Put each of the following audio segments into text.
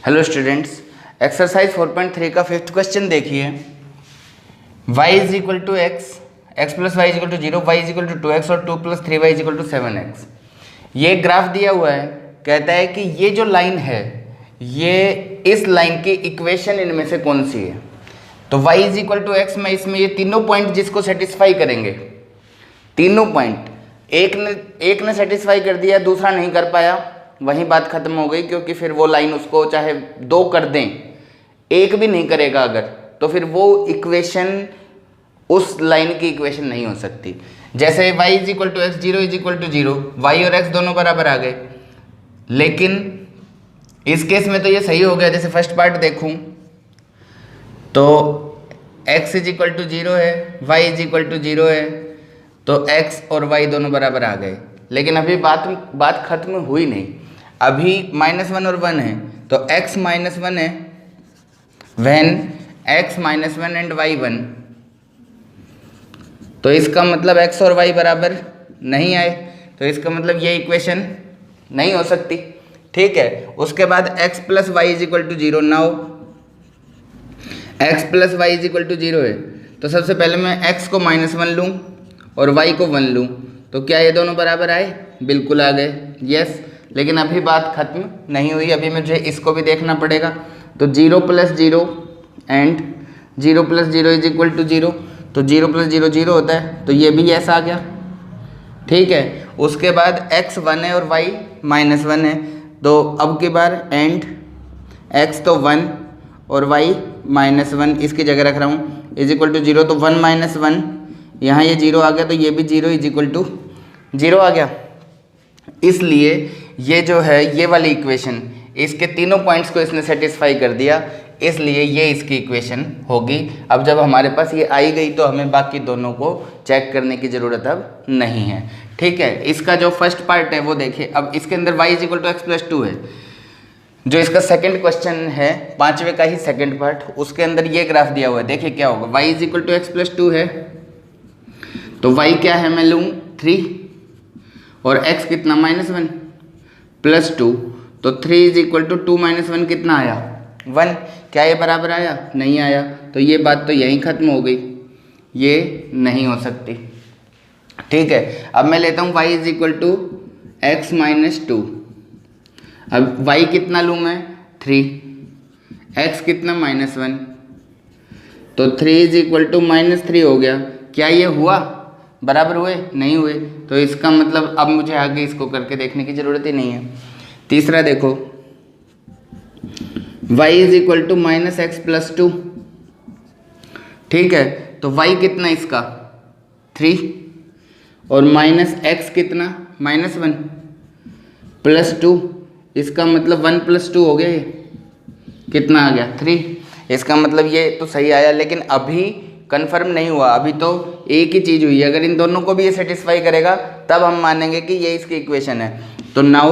Hello students, exercise 4.3 का fifth question देखिए। y is equal to X, X plus Y is equal to 0, Y is equal to 2x और 2 plus 3y is equal to 7x। ये graph दिया हुआ है, कहता है कि ये जो लाइन है ये इस लाइन की इक्वेशन इनमें से कौन सी है। तो y is equal to X में इसमें ये तीनों पॉइंट जिसको सेटिस्फाई करेंगे, तीनों पॉइंट एक ने सेटिस्फाई कर दिया, दूसरा नहीं कर पाया, वहीं बात खत्म हो गई। क्योंकि फिर वो लाइन उसको चाहे दो कर दें, एक भी नहीं करेगा अगर, तो फिर वो इक्वेशन उस लाइन की इक्वेशन नहीं हो सकती। जैसे y is equal to X, 0 is equal to 0, Y और x दोनों बराबर आ गए। लेकिन इस केस में तो ये सही हो गया। जैसे फर्स्ट पार्ट देखूं तो x इज इक्वल टू 0 है, y इज इक्वल टू 0 है, तो x और y दोनों बराबर आ गए। लेकिन अभी बात खत्म हुई नहीं। अभी -1 और 1 है, तो x -1 है व्हेन x -1 एंड y 1। तो इसका मतलब x और y बराबर नहीं आए, तो इसका मतलब ये इक्वेशन नहीं हो सकती। ठीक है, उसके बाद x plus Y is equal to 0। Now x plus Y is equal to 0 है, तो सबसे पहले मैं x को -1 लूँ और y को 1 लूँ, तो क्या ये दोनों बराबर आए? बिल्कुल आ गए, यस। लेकिन अभी बात खत्म नहीं हुई, अभी मुझे इसको भी देखना पड़ेगा। तो 0 plus 0 and 0 plus 0 is equal to 0, तो 0 प्लस 0 0 होता है, तो ये भी यस आ गया। ठीक है, उसके बाद x 1 है और y -1 है, तो अब की बार एंड x तो 1 और y -1 इसकी जगह रख रहा हूँ, इज इक्वल टू 0, तो 1 -1, यहाँ ये 0 आ गया, तो ये भी 0 इज इक्वल टू 0 आ गया। इसलिए ये जो है ये वाली इक्वेशन, इसके तीनों पॉइंट्स को इसने सेटिस्फाई कर दिया, इसलिए ये इसकी इक्वेशन होगी। अब जब हमारे पास ये आई गई तो हमें बाकी दोनों को चेक करने की ज़रूरत अब नहीं है। ठीक है, इसका जो फर्स्ट पार्ट है वो देखिए। अब इसके अंदर y is equal to X plus 2 है, जो इसका सेकंड क्वेश्चन है, पाँचवें का ही सेकंड पार्ट, उसके अंदर ये ग्राफ दिया हुआ है। देखिए क्या होगा, y is equal to X plus 2 है, तो y क्या है, मैं लूँ 3 और x कितना -1 प्लस 2, तो 3 इज इक्वल टू 2 -1 कितना आया 1। क्या ये बराबर आया? नहीं आया, तो ये बात तो यहीं ख़त्म हो गई, ये नहीं हो सकती। ठीक है, अब मैं लेता हूँ y is equal to X minus 2। अब y कितना लूँ मैं 3, x कितना -1, तो 3 इज इक्वल टू -3 हो गया। क्या ये हुआ? बराबर हुए? नहीं हुए, तो इसका मतलब अब मुझे आगे इसको करके देखने की ज़रूरत ही नहीं है। तीसरा देखो, y is equal to -x plus 2। ठीक है, तो y कितना इसका 3 और -x कितना -1 प्लस 2, इसका मतलब 1 प्लस 2 हो गया, ये कितना आ गया 3। इसका मतलब ये तो सही आया, लेकिन अभी कंफर्म नहीं हुआ, अभी तो एक ही चीज़ हुई है। अगर इन दोनों को भी ये सेटिस्फाई करेगा तब हम मानेंगे कि ये इसकी इक्वेशन है। तो नाउ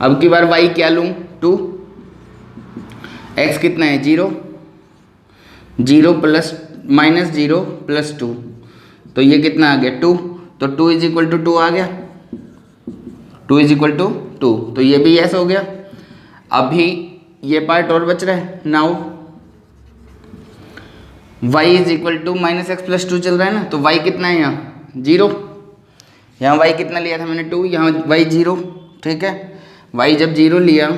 अब की बार y क्या लूँ 2, x कितना है 0, 0 प्लस -0 प्लस 2, तो ये कितना आ गया 2, तो 2 इज इक्वल टू 2 आ गया, 2 इज इक्वल टू 2, तो ये भी यस हो गया। अभी ये पार्ट और बच रहा है। Now y is equal to -x plus 2 चल रहा है ना, तो y कितना है यहाँ 0, यहाँ y कितना लिया था मैंने 2, यहाँ y 0। ठीक है, y जब 0 लिया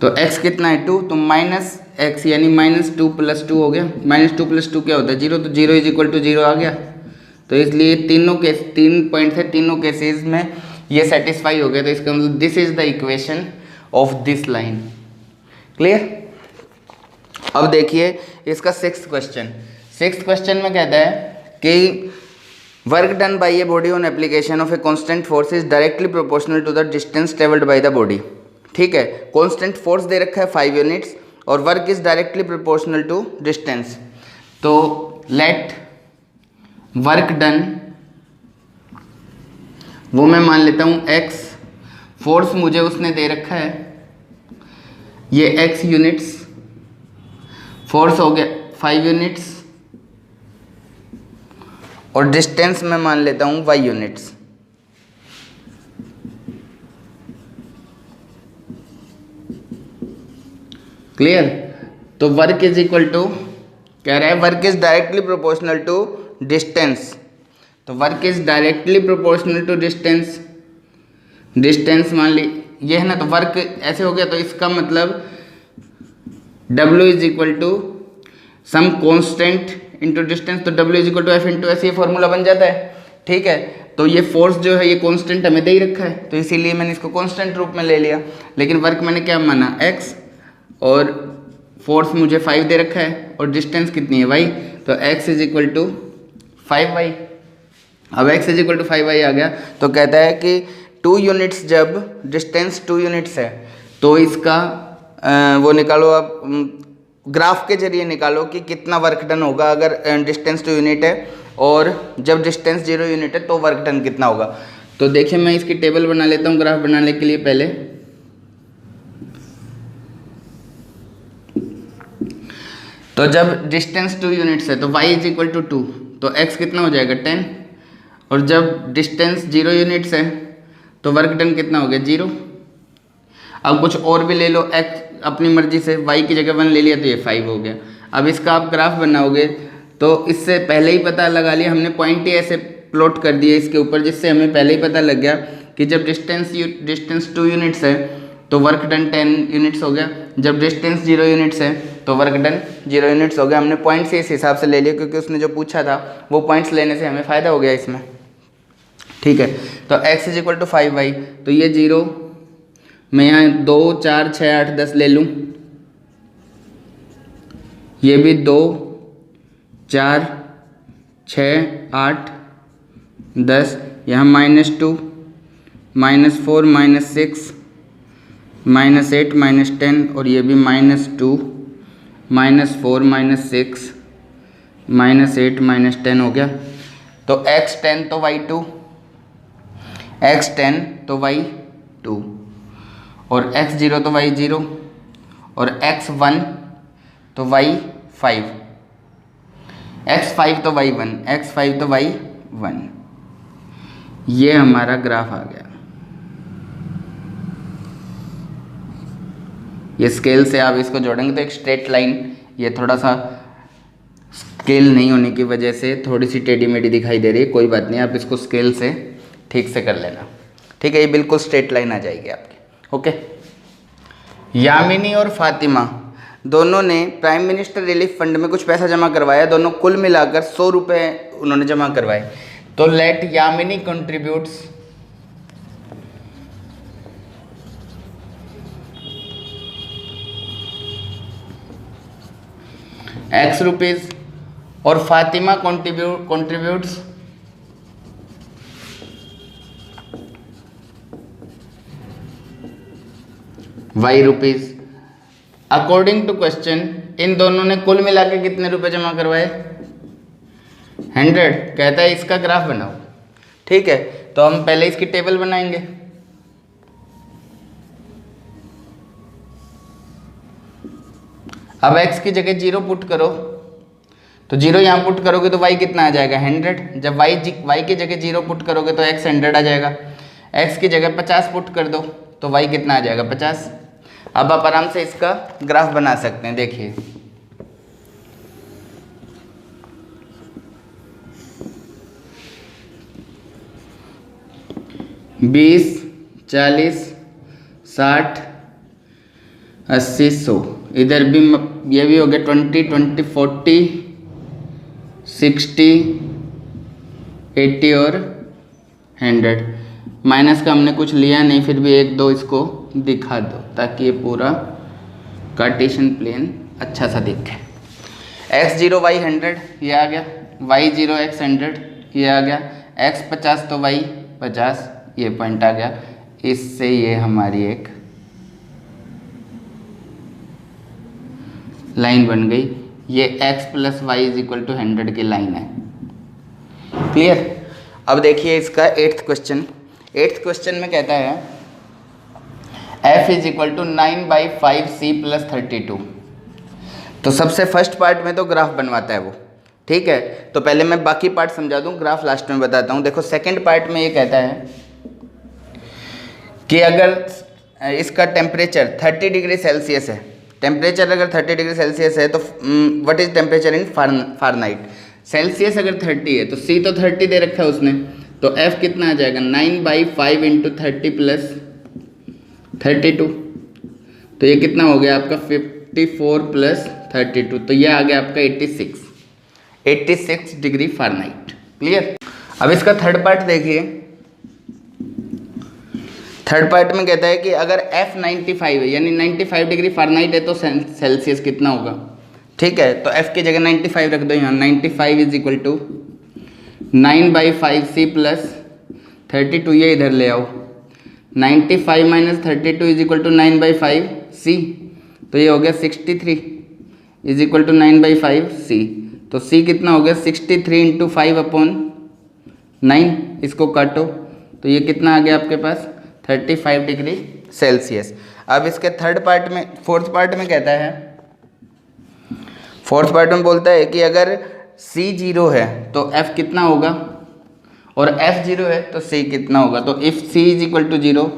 तो x कितना है 2, तो -x यानी -2 प्लस 2 हो गया। -2 प्लस 2 क्या होता है 0, तो 0 इज इक्वल टू 0 आ गया। तो इसलिए तीन पॉइंट थे, तीनों केसेस में ये सेटिस्फाई हो गया। तो इसका मतलब this is the equation of this line. Clear? अब देखिए इसका सिक्स्थ क्वेश्चन में कहता है कि work done by a body on application of a constant force is directly proportional to the distance travelled by the body. ठीक है, constant force दे रखा है 5 यूनिट्स और work is directly proportional to distance. तो लेट वर्क डन, वो मैं मान लेता हूँ x, फोर्स मुझे उसने दे रखा है ये x यूनिट्स, फोर्स हो गया 5 यूनिट्स और डिस्टेंस में मान लेता हूँ y यूनिट्स। क्लियर। तो वर्क इज इक्वल टू, कह रहा है work is directly proportional to distance. तो work is directly proportional to distance, distance मान ली ये है ना, तो वर्क ऐसे हो गया, तो इसका मतलब W is equal to some constant into distance, तो W is equal to F into S, ये फॉर्मूला बन जाता है। ठीक है, तो ये फोर्स जो है ये कांस्टेंट हमें दे ही रखा है, तो इसीलिए मैंने इसको कांस्टेंट रूप में ले लिया। लेकिन वर्क मैंने क्या माना x, और फोर्स मुझे 5 दे रखा है, और डिस्टेंस कितनी है y, तो x is equal to 5y। अब x is equal to 5y आ गया, तो कहता है कि 2 यूनिट्स, जब डिस्टेंस 2 यूनिट्स है तो इसका वो निकालो आप ग्राफ के जरिए निकालो कि कितना वर्क डन होगा अगर डिस्टेंस 2 यूनिट है, और जब डिस्टेंस 0 यूनिट है तो वर्क डन कितना होगा। तो देखिए मैं इसकी टेबल बना लेता हूँ ग्राफ बनाने के लिए पहले। तो जब डिस्टेंस 2 यूनिट्स है तो y इज इक्वल टू 2, तो x कितना हो जाएगा 10, और जब डिस्टेंस 0 यूनिट्स है तो वर्क डन कितना हो गया 0। अब कुछ और भी ले लो, x अपनी मर्जी से, y की जगह 1 ले लिया तो ये 5 हो गया। अब इसका आप ग्राफ बनाओगे तो इससे पहले ही पता लगा लिया हमने, पॉइंट ही ऐसे प्लॉट कर दिए इसके ऊपर, जिससे हमें पहले ही पता लग गया कि जब डिस्टेंस 2 यूनिट्स है तो वर्क डन 10 यूनिट्स हो गया, जब डिस्टेंस 0 यूनिट्स है तो वर्क डन 0 यूनिट्स हो गया। हमने पॉइंट से इस हिसाब से ले लिया क्योंकि उसने जो पूछा था वो पॉइंट्स लेने से हमें फ़ायदा हो गया इसमें। ठीक है, तो x is equal to 5y, तो ये 0, मैं यहाँ 2 4 6 8 10 ले लूँ, ये भी 2 4 6 8 10, यहाँ -2 -4 -6 -8 -10, और ये भी -2 -4 -6 -8 -10 हो गया। तो x 10 तो y 2, x 10 तो y 2, और x 0 तो y 0, और x 1 तो y 5, x 5 तो y 1, x 5 तो y 1। ये हमारा ग्राफ आ गया। ये स्केल से आप इसको जोड़ेंगे तो एक स्ट्रेट लाइन, ये थोड़ा सा स्केल नहीं होने की वजह से थोड़ी सी टेढ़ी मेढ़ी दिखाई दे रही है, कोई बात नहीं, आप इसको स्केल से ठीक से कर लेना। ठीक है, ये बिल्कुल स्ट्रेट लाइन आ जाएगी आपकी। ओके, यामिनी और फातिमा दोनों ने प्राइम मिनिस्टर रिलीफ फंड में कुछ पैसा जमा करवाया, दोनों कुल मिलाकर 100 रुपये उन्होंने जमा करवाए। तो let Yamini contributes x rupees और Fatima contributes y rupees. According to question इन दोनों ने कुल मिला के कितने रुपए जमा करवाए 100। कहता है इसका ग्राफ बनाओ। ठीक है, तो हम पहले इसकी टेबल बनाएंगे। अब x की जगह 0 पुट करो, तो 0 यहाँ पुट करोगे तो y कितना आ जाएगा 100। जब y की जगह 0 पुट करोगे तो x 100 आ जाएगा। x की जगह 50 पुट कर दो तो y कितना आ जाएगा 50। अब आप आराम से इसका ग्राफ बना सकते हैं। देखिए बीस 40 60 80 100, इधर भी ये भी हो गया 20 20 40 60 80 और 100। माइनस का हमने कुछ लिया नहीं, फिर भी 1 2 इसको दिखा दो ताकि ये पूरा कार्टेशियन प्लेन अच्छा सा दिखे। x0 y 100 ये आ गया, y0 x 100 ये आ गया, x 50 तो y 50 ये पॉइंट आ गया। इससे ये हमारी एक लाइन बन गई। ये x plus Y is equal to 100 की लाइन है। क्लियर। अब देखिए इसका 8th क्वेश्चन। 8th क्वेश्चन में कहता है f is equal to 9/5c plus 32। तो सबसे फर्स्ट पार्ट में तो ग्राफ बनवाता है वो, ठीक है। तो पहले मैं बाकी पार्ट समझा दूं, ग्राफ लास्ट में बताता हूं। देखो सेकंड पार्ट में ये कहता है कि अगर इसका टेम्परेचर 30 डिग्री सेल्सियस है, टेम्परेचर अगर 30 डिग्री सेल्सियस है तो what is temperature in Fahrenheit. Celsius अगर 30 है तो सी तो 30 दे रखा है उसने, तो एफ कितना आ जाएगा 9/5 इंटू 30 प्लस 32, तो ये कितना हो गया आपका 54 प्लस 32, तो ये आ गया आपका 86 डिग्री फारेनहाइट। क्लियर। अब इसका थर्ड पार्ट देखिए। थर्ड पार्ट में कहता है कि अगर F 95 है यानी 95 डिग्री फारेनहाइट है तो सेल्सियस कितना होगा। ठीक है, तो F की जगह 95 रख दो यहाँ। 95 is equal to 9/5C plus 32, ये इधर ले आओ। 95 minus 32 is equal to 9/5C, तो ये हो गया 63 इज इक्वल टू 9/5C, तो C कितना हो गया 63 इंटू 5/9, इसको काटो तो ये कितना आ गया आपके पास 35 डिग्री सेल्सियस। अब इसके फोर्थ पार्ट में कहता है, फोर्थ पार्ट में बोलता है कि अगर C 0 है तो F कितना होगा और F 0 है तो C कितना होगा। तो if C is equal to 0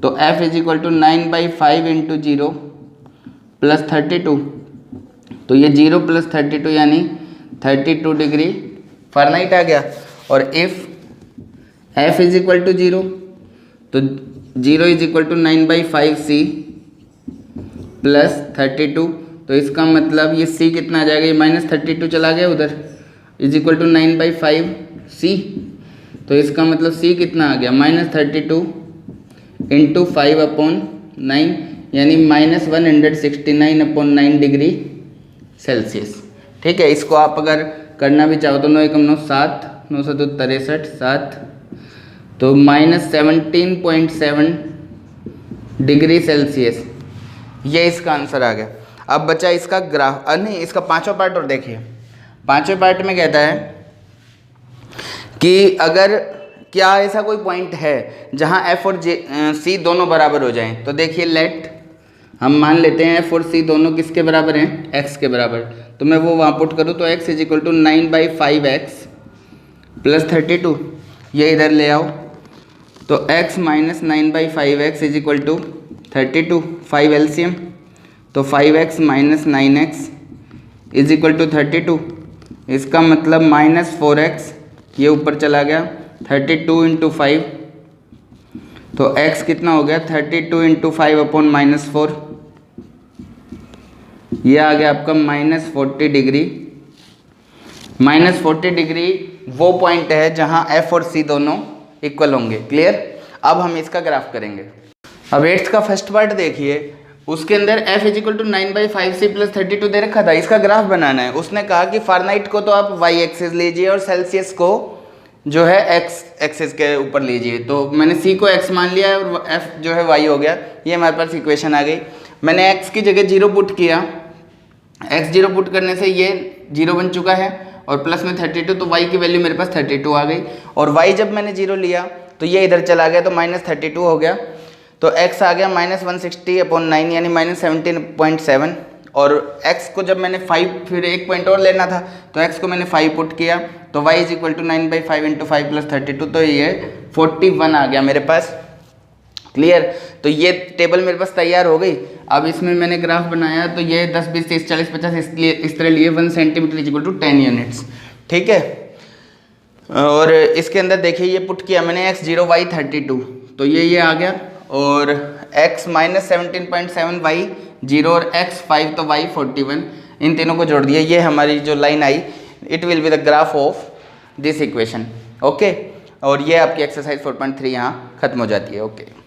तो F is equal to 9/5 into 0 plus 32, तो ये 0 प्लस 32 यानी 32 डिग्री फारेनहाइट आ गया। और if F is equal to 0 तो 0 is equal to 9/5C plus 32, तो इसका मतलब ये C कितना आ जाएगा, ये माइनस 32 चला गया उधर, इज इक्वल टू 9/5C, तो इसका मतलब C कितना आ गया -32 इंटू 5/9 यानी -169/9 डिग्री सेल्सियस। ठीक है, इसको आप अगर करना भी चाहो तो 9 एकम 9 7, 9 7 63 7, तो -17.7 डिग्री सेल्सियस, ये इसका आंसर आ गया। अब बचा इसका ग्राफ, नहीं इसका पांचवा पार्ट और देखिए। पांचवें पार्ट में कहता है कि अगर क्या ऐसा कोई पॉइंट है जहां F और C दोनों बराबर हो जाएं, तो देखिए लेट हम मान लेते हैं F और C दोनों किसके बराबर हैं, x के बराबर, तो मैं वो वहाँ पुट करूँ तो x is equal to 9/5x plus 32, ये इधर ले आओ तो x minus 9/5x is equal to 32, 5 LCM, तो 5x minus 9x is equal to 32, इसका मतलब -4x, ये ऊपर चला गया 32 इंटू 5, तो x कितना हो गया 32 इंटू 5/-4, ये आ गया आपका -40 डिग्री। -40 डिग्री वो पॉइंट है जहां F और C दोनों इक्वल होंगे। क्लियर। अब हम इसका ग्राफ करेंगे। अब 8th का फर्स्ट पार्ट देखिए, उसके अंदर F is equal to 9/5C plus 32 दे रखा था, इसका ग्राफ बनाना है। उसने कहा कि फारेनहाइट को तो आप y एक्सिस लीजिए और सेल्सियस को जो है x एक्सिस के ऊपर लीजिए, तो मैंने C को x मान लिया है और F जो है y हो गया। ये हमारे पास इक्वेशन आ गई। मैंने x की जगह 0 पुट किया, x 0 पुट करने से ये 0 बन चुका है और प्लस में 32, तो y की वैल्यू मेरे पास 32 आ गई। और y जब मैंने 0 लिया तो ये इधर चला गया तो -32 हो गया, तो x आ गया -160/9 यानी -17.7, और x को जब मैंने 5 फिर एक पॉइंट और लेना था तो x को मैंने 5 पुट किया, तो y is equal to 9/5 into 5 plus 32, तो ये 41 आ गया मेरे पास। क्लियर। तो ये टेबल मेरे पास तैयार हो गई। अब इसमें मैंने ग्राफ बनाया, तो ये 10 20 30 40 50 इसलिए इस तरह लिए 1 centimetre is equal to 10 units. ठीक है, और इसके अंदर देखिए ये पुट किया मैंने x 0 y 32, तो ये आ गया, और x -17.7 y 0 और x 5 तो y 41, इन तीनों को जोड़ दिया, ये हमारी जो line I, it will be the graph of this equation. Okay, और ये आपकी एक्सरसाइज 4.3 यहाँ खत्म हो जाती है। ओके।